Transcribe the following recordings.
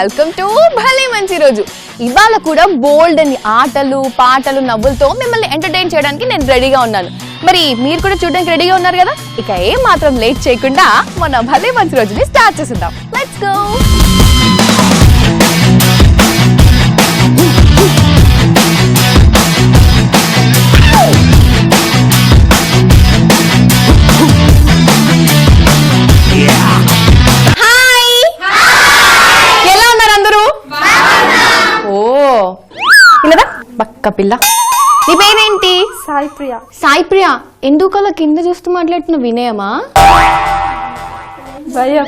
Welcome to భలే మంచి రోజు. ఇవాళ కూడా బోల్డ్ అని ఆటలు పాటలు నవ్వులతో మిమ్మల్ని ఎంటర్టైన్ చేయడానికి నేను రెడీగా ఉన్నాను. మరి మీరు కూడా చూడడానికి రెడీగా ఉన్నారు కదా? ఇక ఏం మాత్రం లేట్ చేయకుండా మన భలే మంచి రోజుని స్టార్ట్ చేసేద్దాం. Let's go. పక్క పిల్ల. నీ పేరేంటి? సాయిప్రియ. సాయిప్రియ, ఎందుకు అలా కింద చూస్తూ మాట్లాడుతున్న? వినయమా? భయం.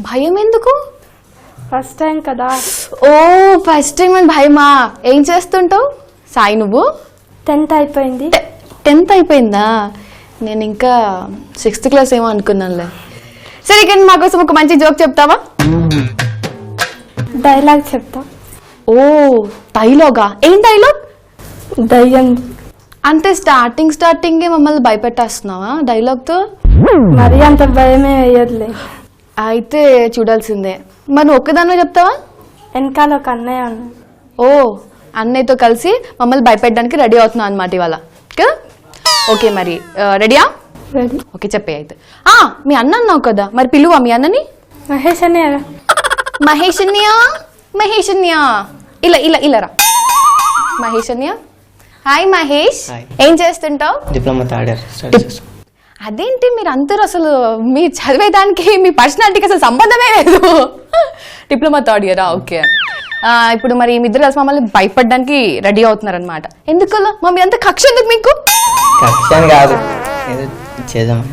భయం ఎందుకు? ఫస్ట్ టైం కదా. ఓ ఫస్ట్ టైం అని భయమా? ఏం చేస్తుంటావు సాయి నువ్వు? 10th అయిపోయింది. 10th అయిపోయిందా? నేను ఇంకా 6th క్లాస్ ఏమో అనుకున్నానులే. సరే కానీ మా కోసం ఒక మంచి జోక్ చెప్తావా? డైలాగ్ చెప్తా. ఓ డైలాగా? ఏం డైలాగ్? దయ్యం. అంటే స్టార్టింగే మమ్మల్ని భయపెట్టేస్తున్నావా డైలాగ్తో? మరి అంత భయమే వేయదులే. అయితే చూడాల్సిందే. మరి నువ్వు ఒక్కదాన్నే చెప్తావా? వెనకాల ఒక అన్నయ్య ఉన్నా. ఓ అన్నయ్యతో కలిసి మమ్మల్ని భయపెట్టడానికి రెడీ అవుతున్నావు అనమాట ఇవాళ కదా? ఓకే మరి రెడీయా? రెడీ. ఓకే చెప్పే. అయితే మీ అన్న అన్నావు కదా, మరి పిలువా మీ అన్నని? మహేష్ అన్నయ్య. మహేషన్యా ఇలా రా. మహేషన్యా, హాయ్ మహేష్. ఏం చేస్తుంటావు? Diploma third year. అదేంటి మీరు అందరూ అసలు మీ చదివేదానికి మీ పర్సనాలిటీకి అసలు సంబంధమే లేదు. డిప్లొమా థర్డ్ ఇయరా? ఓకే. ఇప్పుడు మరి మీ ఇద్దరు కలిసి మమ్మల్ని భయపడడానికి రెడీ అవుతున్నారు అనమాట. ఎందుకు మమ్మీ అంత కక్ష ఎందుకు మీకు? కాదు, చేద్దాం.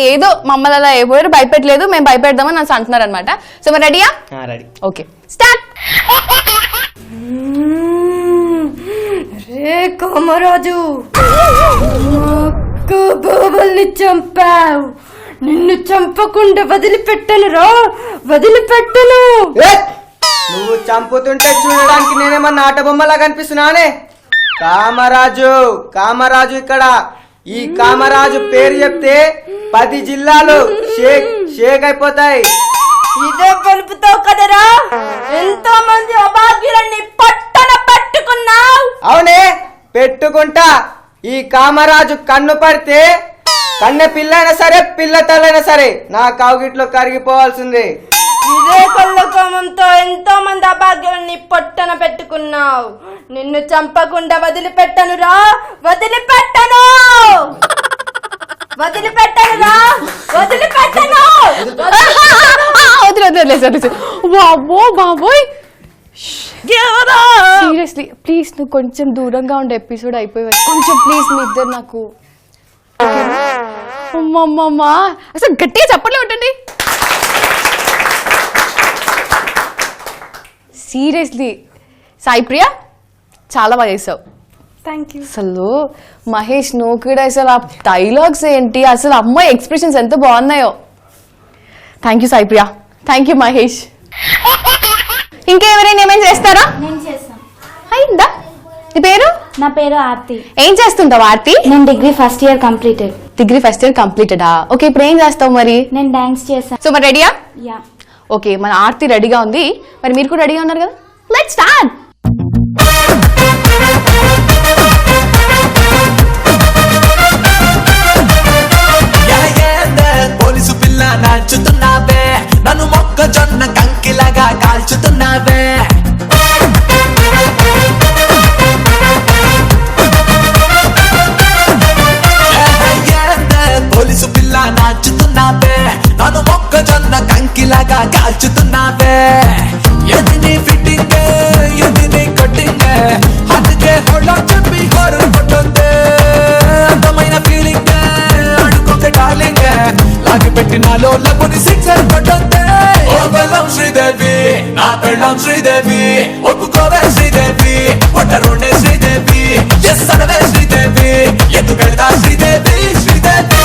ఏదో మమ్మల్ని అలా ఎవరు భయపెట్టలేదు, మేము భయపెడదామని నాకు అంటున్నారు అనమాట. సో మరి రెడీయా? రెడీ. Okay start. రే కామరాజు, బాబల్ని చంపావు. నిన్ను చంపకుండా వదిలిపెట్టను. నువ్వు చంపుతుంటే చూడడానికి నేనేమన్నా ఆట బొమ్మలా కనిపిస్తున్నానే? కామరాజు ఇక్కడ. ఈ కామరాజు పేరు చెప్తే 10 జిల్లాలు షేక్ అయిపోతాయి. ఇదే పలుపుతావు కదరా? ఎంతో మంది అభాగ్యులని పట్టణ పట్టుకున్నావు. అవునే, పెట్టుకుంటా. ఈ కామరాజు కన్ను పడితే కన్నె పిల్లైనా సరే పిల్ల తల్లైనా సరే నా కావుగిట్లో కరిగిపోవాల్సిందే. ఇదే కళ్ళకోమంతో ఎంతో మంది అభాగ్యులని పట్టణ పెట్టుకున్నావు. నిన్ను చంపకుండా వదిలిపెట్టనురా. వదిలిపెట్టను. బాబోయ్ సీరియస్లీ ప్లీజ్ నువ్వు కొంచెం దూరంగా ఉండే ఎపిసోడ్ అయిపోయి కొంచెం ప్లీజ్ మీ ఇద్దరు నాకు. అమ్మమ్మమ్మా అసలు గట్టిగా చెప్పలే ఉంటుంది. సీరియస్లీ సాయిప్రియ చాలా బాగా చేసావు. Thank you. అసలు మహేష్ నువ్వు కూడా అసలు ఆ డైలాగ్స్ ఏంటి, అసలు అమ్మాయి ఎక్స్ప్రెషన్స్ ఎంత బాగున్నాయో. Thank you Saipriya. Thank you Mahesh. ఇంకెవరైనా ఏమైనా చేస్తారా? నేను చేస్తాను. అయిందా? నీ పేరు? నా పేరు ఆర్తి. ఏం చేస్తుంటావు ఆర్తి? నేను degree first year completed. Degree first year కంప్లీటెడా? ఓకే ఇప్పుడు ఏం చేస్తావు మరి? నేను డాన్స్ చేస్తాను. సో మరి రెడీయా? యా. ఓకే మన ఆర్తి రెడీగా ఉంది, మరి మీరు కూడా రెడీగా ఉన్నారు కదా? Let's start. పోలీసు పిల్ల నాచుతున్నావే, నన్ను మొక్కజొన్న కంకిలాగా కాల్చుతున్నావే. పోలీసు పిల్ల నాచుతున్నావే, నన్ను మొక్కజొన్న కంకిలాగా కాల్చుతున్నావే. ఎదిని ఫిట్టింగ్ ఎదిని కట్టింగ్ అందుకే హోళ్ళ చెప్పి హోరు కొట్టుందే. అందమైన ఫీలింగ్ అడుగుకే డార్లింగ్ లాగి పెట్టినాలో లబ్బుని సిక్సర్ కొట్టుందే. ఓ బెల్లం శ్రీదేవి, నా పెళ్ళం శ్రీదేవి, ఒప్పుకోవే శ్రీదేవి, ఒట్టరుండే శ్రీదేవి, ఎస్ అనవే శ్రీదేవి, ఎందుకెళ్తా శ్రీదేవి శ్రీదేవి.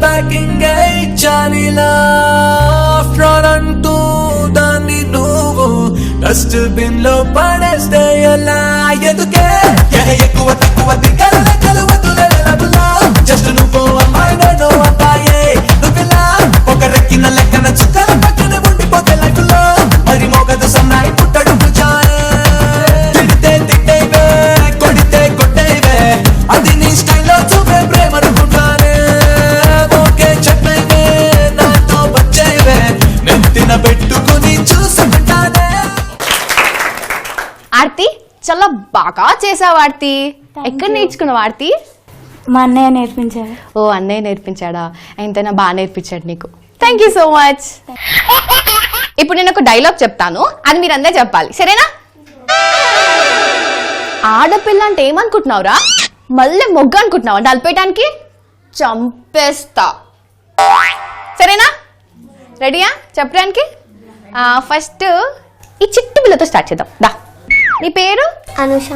ప్యాకింగ్ ఇచ్చానిలా ఫ్రాడ్ అంటూ దాన్ని నువ్వు డస్ట్బిన్ లో పడేస్తే ఎలా ఎదుకే ఎక్కువ తక్కువ దిగ్గల కలువతులేలా జస్ట్ నువ్వు అమ్మాయి నేను అబ్బాయే నువ్విలా ఒక రెక్కిన లెక్కన చుక్కల పక్కన ఉండిపోతే లైఫ్ లో మరి మోగదు సన్నాయి పుట్టడు భుజాయే తిడితే తిట్టేవే కొడితే కొట్టేవే అది నీ స్టైల్లో చూపే ప్రేమ అనుకుంటానే ఓకే చెప్పేవే నాతో వచ్చేవే నెత్తిన పెట్టుకుని చూసుకుంటానే. ఆర్తి చాలా బాగా చేసావు ఆర్తి. ఎక్కడ నేర్చుకున్నావు ఆర్తి? మా అన్నయ్య నేర్పించారు. ఓ అన్నయ్య నేర్పించాడా? ఎంతైనా బాగా నేర్పించాడు నీకు. Thank you so much. ఇప్పుడు నేను ఒక డైలాగ్ చెప్తాను, అది మీరు అందరూ చెప్పాలి, సరేనా? ఆడపిల్ల అంటే ఏమనుకుంటున్నావురా? మళ్ళీ మొగ్గ అనుకుంటున్నావా నలిపేయడానికి? చంపేస్తా. సరేనా? రెడీయా చెప్పడానికి? ఫస్ట్ ఈ చిట్టు పిల్లతో స్టార్ట్ చేద్దాం. దా, నీ పేరు? అనుష.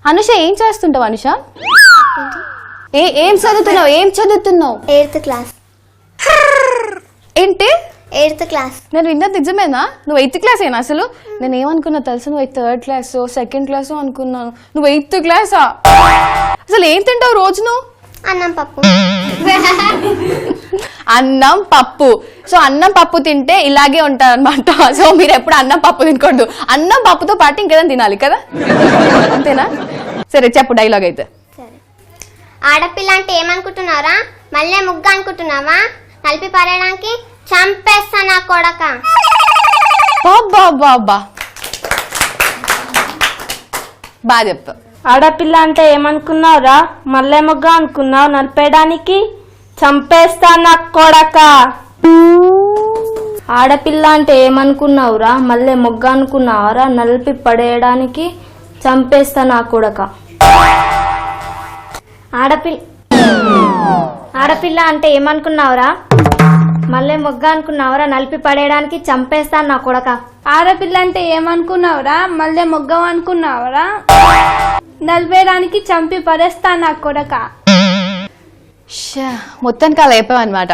అనుష, ఏం చేస్తుంటావు అనుష? ఏం చదువుతున్నావు? ఏం చదువుతున్నావు? 8th class. ఏంటి? 8th class. నేను విన్నది నిజమేనా? నువ్వు 8th క్లాస్ ఏనా? అసలు నేను ఏమనుకున్నా తెలుసు, నువ్వు 3rd క్లాస్ 2nd క్లాస్ అనుకున్నాను. నువ్వు 8th క్లాసా? అసలు ఏం తింటావు రోజు నువ్వు? అన్నం పప్పు. అన్నం పప్పు. సో అన్నం పప్పు తింటే ఇలాగే ఉంటారు అనమాట. సో మీరు ఎప్పుడు అన్నం పప్పు తినకూడదు, అన్నం పప్పుతో పాటు ఇంకేదైనా తినాలి కదా, అంతేనా? సరే చెప్పు డైలాగ్ అయితే. సరే. ఆడపిల్ల అంటే ఏమనుకుంటున్నారా? మళ్ళీ ముగ్గ అనుకుంటున్నావా? నలిపి పారేయడానికి చంపేస్తా నా కొడక. బాబా బాబా బాగా చెప్పు. ఆడపిల్ల అంటే ఏమనుకున్నావురా? మల్లె మొగ్గ అనుకున్నావు, నలిపేయడానికి చంపేస్తా నా కొడక. ఆడపిల్ల అంటే ఏమనుకున్నావురా? మల్లె మొగ్గ అనుకున్నావరా? నలిపి పడేయడానికి చంపేస్తా నా కొడక. ఆడపిల్ల అంటే ఏమనుకున్నావురా? మళ్ళీ మొగ్గ అనుకున్నావురా? నలిపి పడేయడానికి చంపేస్తా నా కొడక. ఆడపిల్ల అంటే ఏమనుకున్నావురా? మల్లె మొగ్గ అనుకున్నావురా? నలిపేయడానికి చంపి పడేస్తా నా కొడక. మొత్తానికి అలా అయిపోయావు అనమాట.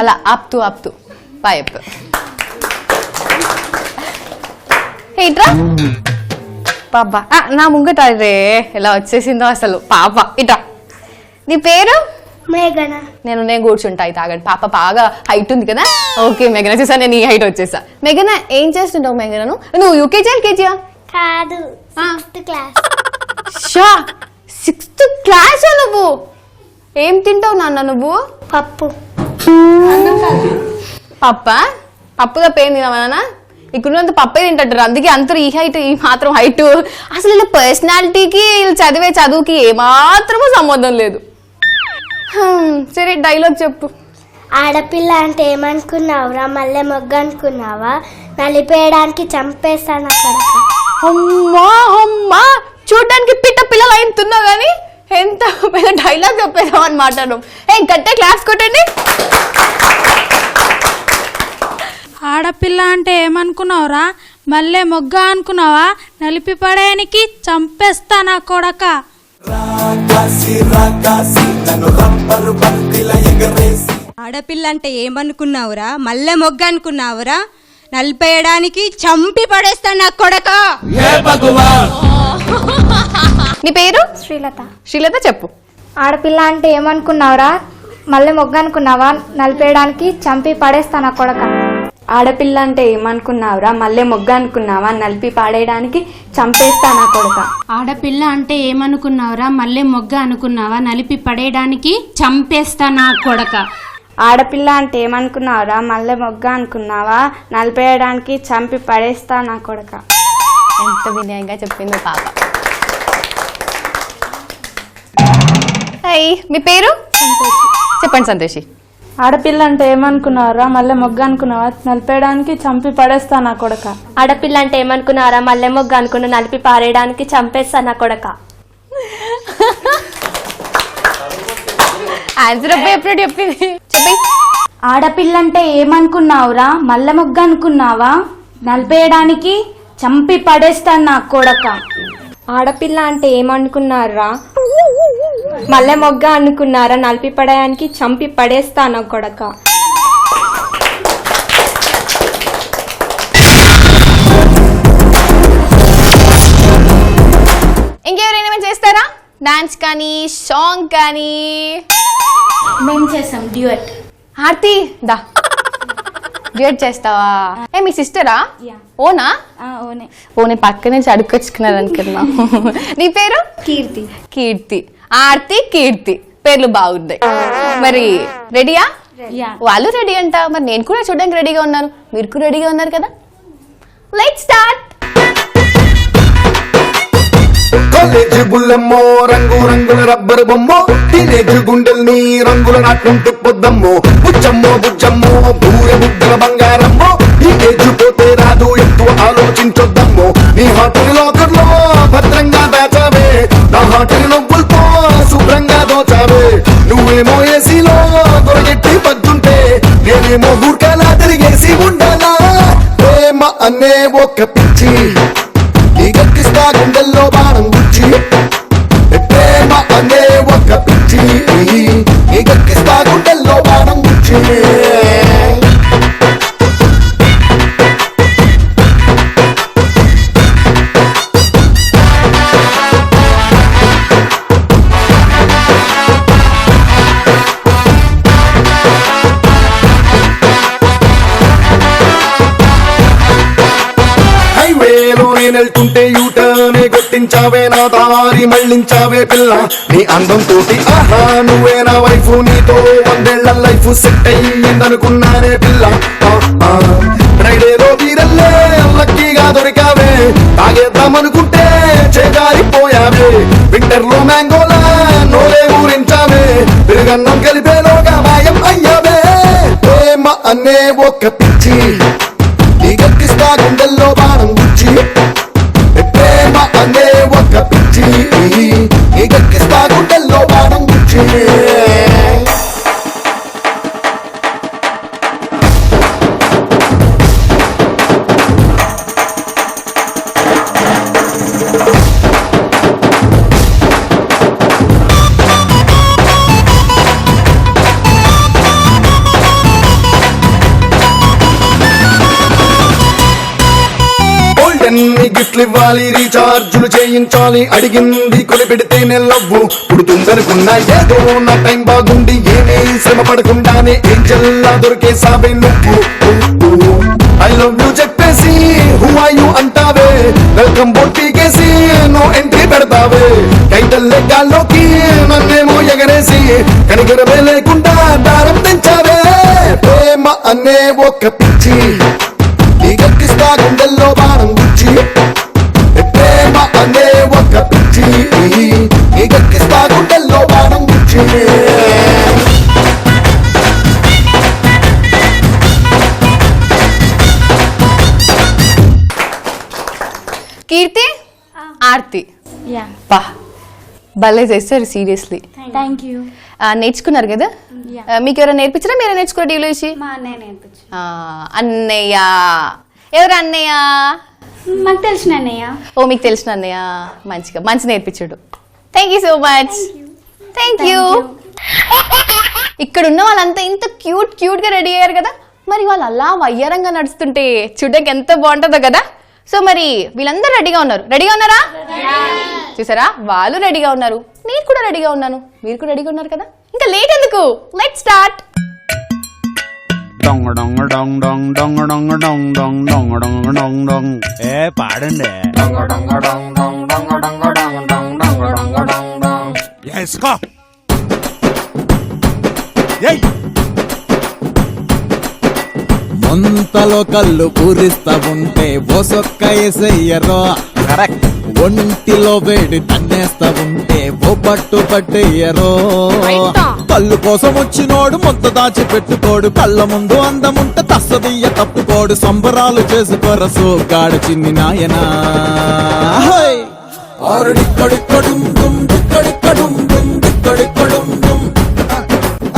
అలా ఆపుతూ ఆపుతూ బాగా చెప్పు. ఇట్రా పాప, నా ముంగట రే ఎలా వచ్చేసిందో అసలు పాప. ఇట్రా, నీ పేరు? మేఘన. నేను కూర్చుంటా అయితే ఆగండి. పాప బాగా హైట్ ఉంది కదా. ఓకే మేఘన, చూసా నేను ఈ హైట్ వచ్చేసా. మేఘన ఏం చేస్తుంటావు మేఘన? నువ్వు యూకేజీ ఎల్కేజీయా? కాదు, 6th క్లాస్. 6th క్లాస్ నువ్వు? ఏం తింటావు నాన్న నువ్వు? పప్పు. పప్పు తప్ప ఏం తినవా? ఇక్కడ పప్పే తింటారు, అందుకే అందరూ ఈ హైట్ ఈ మాత్రం హైట్. అసలు వీళ్ళ పర్సనాలిటీకి వీళ్ళు చదివే చదువుకి ఏమాత్రమూ సంబంధం లేదు. సరే డైలాగ్ చెప్పు. ఆడపిల్ల అంటే ఏమనుకున్నావురా? మల్లె మొగ్గ అనుకున్నావా? నలిపేయడానికి చంపేస్తా నా కొడక. అమ్మా అమ్మా, చూడ్డానికి పిట్ట పిల్లలు అయితున్నావు కానీ ఎంత పెద్ద డైలాగ్ చెప్పేదాం అని మాట్లాడడం. ఏం కట్టే క్లాస్ కొట్టండి. ఆడపిల్ల అంటే ఏమనుకున్నావురా? మళ్ళీ మొగ్గ అనుకున్నావా? నలిపి పడేయడానికి చంపేస్తా నా కొడక. ఆడపిల్ల అంటే ఏమనుకున్నావురా? మల్లె మొగ్గ అనుకున్నావురా? నలిపేయడానికి చంపి పడేస్తా నా కొడక. నీ పేరు? శ్రీలత. శ్రీలత చెప్పు. ఆడపిల్ల అంటే ఏమనుకున్నావురా? మళ్ళీ మొగ్గ అనుకున్నావా? నలిపేయడానికి చంపి పడేస్తా నా కొడక. ఆడపిల్ల అంటే ఏమనుకున్నావురా? మల్లె మొగ్గ అనుకున్నావా? నలిపి పాడేయడానికి చంపేస్తా నా కొడక. ఆడపిల్ల అంటే ఏమనుకున్నావురా? మళ్ళీ మొగ్గ అనుకున్నావా? నలిపి పడేయడానికి చంపేస్తా నా కొడక. ఆడపిల్ల అంటే ఏమనుకున్నావురా? మల్లె మొగ్గ అనుకున్నావా? నలిపేయడానికి చంపి పడేస్తా నా కొడక. ఎంత వినయంగా చెప్పిందో పాప. హాయ్, మీ పేరు? చెప్పండి సంతోషి. ఆడపిల్ల అంటే ఏమనుకున్నావురా? మల్లె మొగ్గ అనుకున్నావా? నలిపేయడానికి చంపి పడేస్తా నా కొడక. ఆడపిల్ల అంటే ఏమనుకున్నారా? మల్లె మొగ్గ అనుకున్న నలిపి పారేయడానికి చంపేస్తా నా కొడక. ఆన్సర్ ఎప్పుడు చెప్పింది చెప్పి. ఆడపిల్ల అంటే ఏమనుకున్నావురా? మల్లె మొగ్గ అనుకున్నావా? నలిపేయడానికి చంపి పడేస్తాను నా కొడక. ఆడపిల్ల అంటే ఏమనుకున్నారా? మల్లె మొగ్గ అనుకున్నారా నలిపి పడేయడానికి చంపి పడేస్తాను కొడక. ఇంకెవరైనా చేస్తారా డాన్స్ కానీ సాంగ్ కానీ? మేము చేసాం డ్యూయట్. ఆర్తి దా డ్యూయట్ చేస్తావా? ఏ మీ సిస్టరా? ఓనా? ఓనే. ఓ నేను పక్క నుంచి అడుక్కొచ్చుకున్నారు అనుకున్నా. నీ పేరు? కీర్తి. కీర్తి. ఆర్తి కీర్తి పేర్లు బాగున్నాయి. మరి రెడీయా? వాళ్ళు రెడీ అంట, మరి నేను కూడా చూడడానికి రెడీగా ఉన్నాను, మీరు కూడా రెడీగా ఉన్నారు కదా? Let's start. కాలేజీ బుల్లమ్మో రంగు రంగుల రబ్బరు బొమ్మో టీనేజ్ గుండెల్ని రంగుల నాట్కుంటూ పొద్దమ్మో బుచ్చమ్మో బుచ్చమ్మో బూరె బుగ్గల బంగారమ్మో ఈ ఏజ్ పోతే రాదు ఎక్కువ ఆలోచించొద్దమ్మో నీ హాటల్ లాకర్లో భద్రంగా దాచావే నా హాటల్ నవ్వులతో శుభ్రంగా దోచావే నువ్వేమో ఏసీలో దొరగెట్టి పద్దుంటే నేనేమో గుర్కలా తిరిగేసి ఉండాలా ప్రేమ అనే ఒక పిచ్చి నీకెక్కిస్తా గుండెల్లో బాణం గుచ్చి ప్రేమ అనే ఒక పిచ్చి నీకెక్కిస్తా గుండెల్లో బాణం గుచ్చి నేనెళ్తుంటే యూటర్నే కొట్టించావే నా దారి మళ్ళించావే పిల్ల నీ అందం తోటి ఆహా నువ్వే నా వైఫ్ నీతో 100 ఏళ్ల లైఫ్ సెట్ అయ్యిందనుకున్నానే పిల్ల ఫ్రైడేలో వీరల్లే లక్కీగా దొరికావే తాగేద్దామనుకుంటే చేజారిపోయావే వింటర్ లో మ్యాంగోలా నోలే ఊరించావే పెరుగన్నం కలిపేలోగా మాయం అయ్యావే ప్రేమ అనే ఒక పిచ్చి నీకెక్కిస్తా గుండెల్లో బాణం గుచ్చి ప్రేమ అనే ఒక పిచ్చి నీకెక్కిస్తా గుండెల్లో బాణం గుచ్చి గిఫ్ట్లు ఇవ్వాలి రీఛార్జులు చేయించాలి అడిగింది కొని పెడితేనే లవ్వు పుడుతుందనుకున్నా ఏదో నా టైం బాగుండి ఏమీ శ్రమ పడకుండానే ఏంజల్లా దొరికేసావే నువ్వు ఐ లవ్ యూ చెప్పేసి హూ ఆర్ యు అంటావే వెల్కమ్ బోర్డ్ పీకేసి నో ఎంట్రీ పెడతావే కైతల్లే గాల్లోకి నన్నేమో ఎగరేసి కనికరమే లేకుండా దారం తెంచావే ప్రేమ అనే ఒక పిచ్చి నీకెక్కిస్తా గుండెల్లో బాణం గుచ్చి ప్రేమ అనే ఒక పిచ్చి నీకెక్కిస్తా గుండెల్లో బాణం గుచ్చి కీర్తి ఆర్తి పా భలే చేస్తారు సీరియస్లీ. Thank you. నేర్చుకున్నారు కదా? మీకు ఎవరైనా నేర్పించారా మీరే నేర్చుకున్నారు టీవీలో చూసి? మా అన్నయ్య నేర్పించు. అన్నయ్య ఎవరు? అన్నయ్య మాకు తెలిసిన అన్నయ్య. ఓ మీకు తెలిసిన అన్నయ్య, మంచిగా మంచి నేర్పించాడు. Thank you so much. Thank you. ఇక్కడ ఉన్న వాళ్ళంతా ఇంత క్యూట్ క్యూట్ గా రెడీ అయ్యారు కదా, మరి వాళ్ళు అలా వయ్యారంగా నడుస్తుంటే చూడడానికి ఎంత బాగుంటుందో కదా. సో మరి వీళ్ళందరూ రెడీగా ఉన్నారు. రెడీగా ఉన్నారా? చూసారా, వాళ్ళు రెడీగా ఉన్నారు, నేను కూడా రెడీగా ఉన్నాను, మీరు కూడా రెడీగా ఉన్నారు కదా. ఇంకా లేట్ ఎందుకు, లెట్స్ స్టార్ట్. పాడండి. మంతలో కళ్ళు పూరిస్తా ఉంటే ఓ సొక్క ఎసయ్యరో, ఒంటిలో వేడి తన్నేస్తా ఉంటే ఓ పట్టు పట్టయ్యరో. కళ్ళు కోసం వచ్చినోడు మొత్త దాచి పెట్టుకోడు, కళ్ళ ముందు అందముంటే తస్తదియ్య తప్పుకోడు. సంబరాలు చేసుకోర సోగాడు చిన్ని నాయనా. ఆరుడిక్కడిక్కడుం దుమ్ దిక్కడిక్కడుం దుమ్ దిక్కడిక్కడుం దుమ్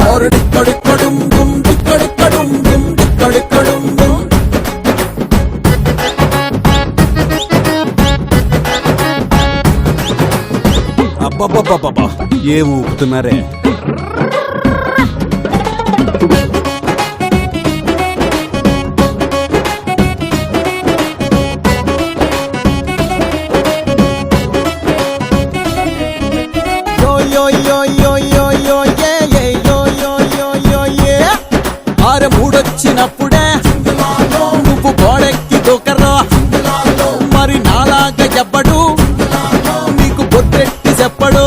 ఆరుడిక్కడిక్కడుం దుమ్ దిక్కడిక్కడుం దుమ్ దిక్కడిక్కడుం దుమ్. అబ్బబ్బబ్బబ్బబ్బా, ఏం ఊపుతున్నారే. యో యో యో యో యో యో ఏ ఏ యో యో యో యో ఏ. ఆరు మూడొచ్చినప్పుడే నువ్వు గోడెక్కి దూకరా, మరి నాలాగా ఎవ్వడు నీకు బొట్టెట్టి చెప్పడు.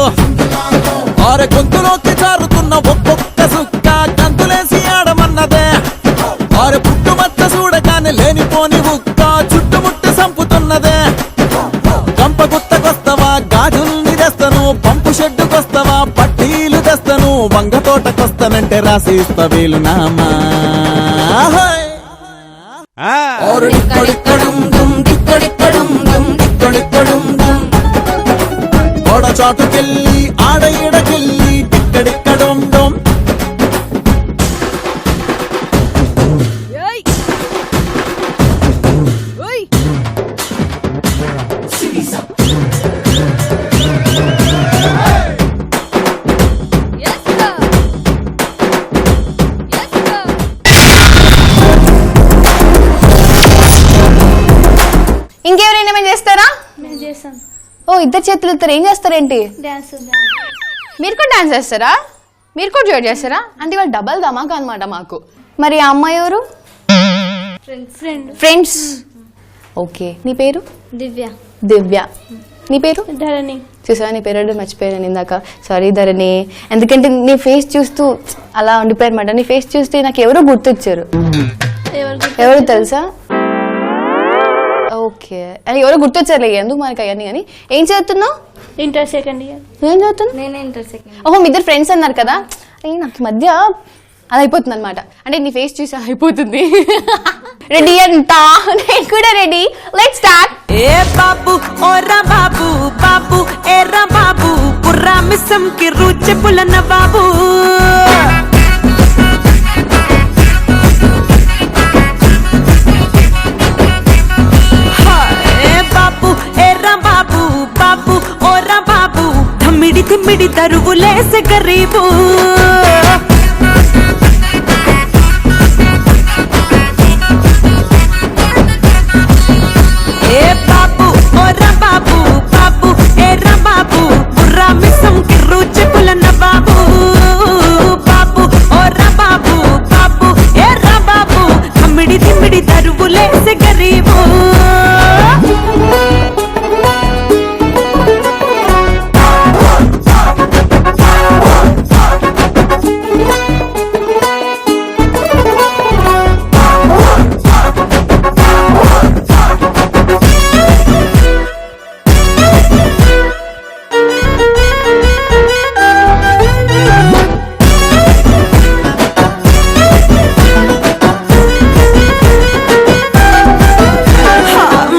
ఆరు గొంతులోకి జారుతున్న ఒక్కొక్క సుక్క గంతులేసి ఆడమన్నదే. ఆరు పుట్టుమచ్చ చూడగానే లేనిపోని ఉక్క చుట్టుముట్టు సంపుతున్నదే. గంప గుత్తకొస్తావా, గాజుల్ని తెస్తను, పంపు షెడ్డుకొస్తావా, పట్టీలు తెస్తను, వంగ తోటకొస్తానంటే రాసిస్తా వీలునామా. గోడ చాటుకెళ్ళి ఆడ ఈడకెళ్ళి టిక్కడిక్కడం డొం. ఇంకెవరైనా ఏమైనా చేస్తారా? మేము చేస్తాం. ఓ, ఇద్దరు చేతులు ఇద్దరు ఏం చేస్తారేంటి? డ్యాన్స్ మీరు కూడా డాన్స్ చేస్తారా? మీరు కూడా జాయిన్ చేస్తారా? అంటే వాళ్ళు డబల్ ధమాకా అనమాట మాకు. మరి ఆ అమ్మాయి ఎవరు? ఫ్రెండ్స్. ఓకే, నీ పేరు? దివ్య. దివ్య. నీ పేరు? ధరణి. చూసావా, నీ పేరు మర్చిపోయాను ఇందాక. సారీ ధరణి. ఎందుకంటే నీ ఫేస్ చూస్తూ అలా ఉండిపోయారు అనమాట. నీ ఫేస్ చూస్తే నాకు ఎవరో గుర్తొచ్చారు. ఎవరు తెలుసా? ఓకే, అని ఎవరో గుర్తొచ్చారులే, ఎందుకు మనకి అవన్నీ. కానీ ఏం చదువుతున్నావు? Inter second year. ఏం చదువుతున్నావు? నేనే ఇంటర్ సెకండ్. ఓహో, మీ ఇద్దరు ఫ్రెండ్స్ అన్నారు కదా. నాకు ఈ మధ్య అది అయిపోతుంది అనమాట. అంటే నీ ఫేస్ చూసి అయిపోతుంది. రెడీ అంతా? నేను కూడా రెడీ. Let's start. ఏ బాబు ఓరా బాబు, బాబు ఏరా బాబు, పుర్రా మిస్సం కి రుచి పులన బాబు. బాబు ఏరా బాబు, బాబు ఓరా బాబు, ధమ్మిడి తిమ్మిడి దరువులేసే గరీబు. ఏ బాబు ఓరా బాబు, బాబు ఏరా బాబు, బుర్రా మిస్సం కి రుచి పులన బాబు. బాబు ఓరా బాబు, బాబు ఏరా బాబు, ధమ్మిడి తిమ్మిడి దరువులేసే గరీబు.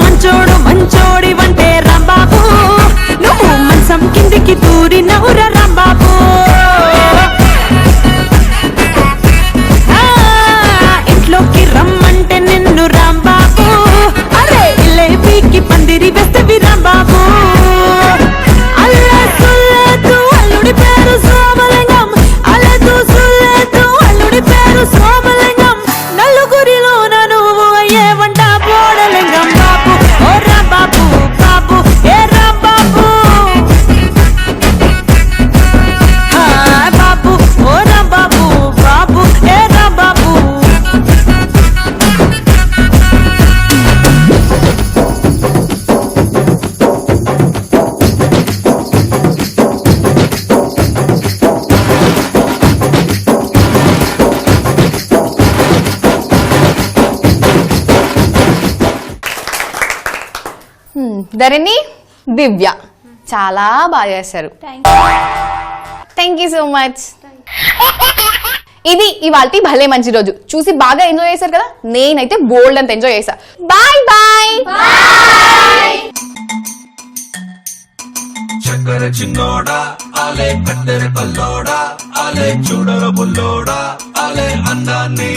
మంచోడు మంచోడి వంటే రాంబాబు, నువ్వు మంచం కిందికి దూరి నవ్వురా రాంబాబు. ఇంట్లోకి రమ్మంటే నిన్ను రాంబాబు, అరే ఇల్లే పీకి పందిరి వేస్తవి రాంబాబు. అల్లదు అల్లుడి పేరు సోమలింగం, అల్లదు సుల్లదు అల్లుడి పేరు సోమలింగం, నలుగురిలోన నువ్వు ఏమంట బోడలింగం. బాబు ఓ రాంబాబు, బాబు ఏ రాంబాబు, బాబు ఓ రాంబాబు, బాబు ఏ రాంబాబు. ధరణి, దివ్య చాలా బాగా చేశారు. Thank you so much. ఇది ఇవాల్టి భలే మంచి రోజు. చూసి బాగా ఎంజాయ్ చేశారు కదా. నేనైతే బోల్డ్ అంత ఎంజాయ్ చేశా. Bye bye. చక్కర చిన్నోడా ఆలే కట్టెర పల్లోడా ఆలే చూడర బుల్లోడా ఆలే అన్నాన్ని,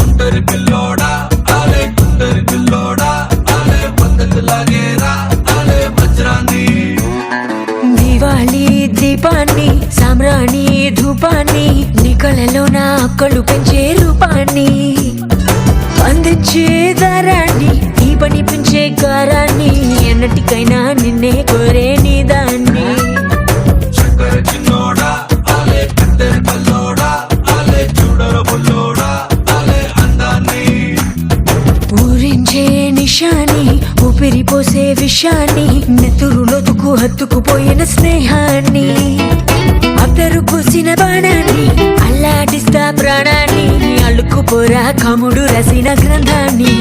ఒంటరి పిల్లోడా ఆలే కుంటరి పిల్లోడా ఆలే పద్ధతి లాగేరా ఆలే వజ్రాన్ని. విషాన్ని ఊపిరి పోసే విషాన్ని నెత్తురులోతుకు హత్తుకుపోయిన స్నేహాన్ని అద్దరు పూసిన బాణాన్ని అల్లాడిస్తా ప్రాణాన్ని అల్లుకుపోరా కాముడు రసిన గ్రంథాన్ని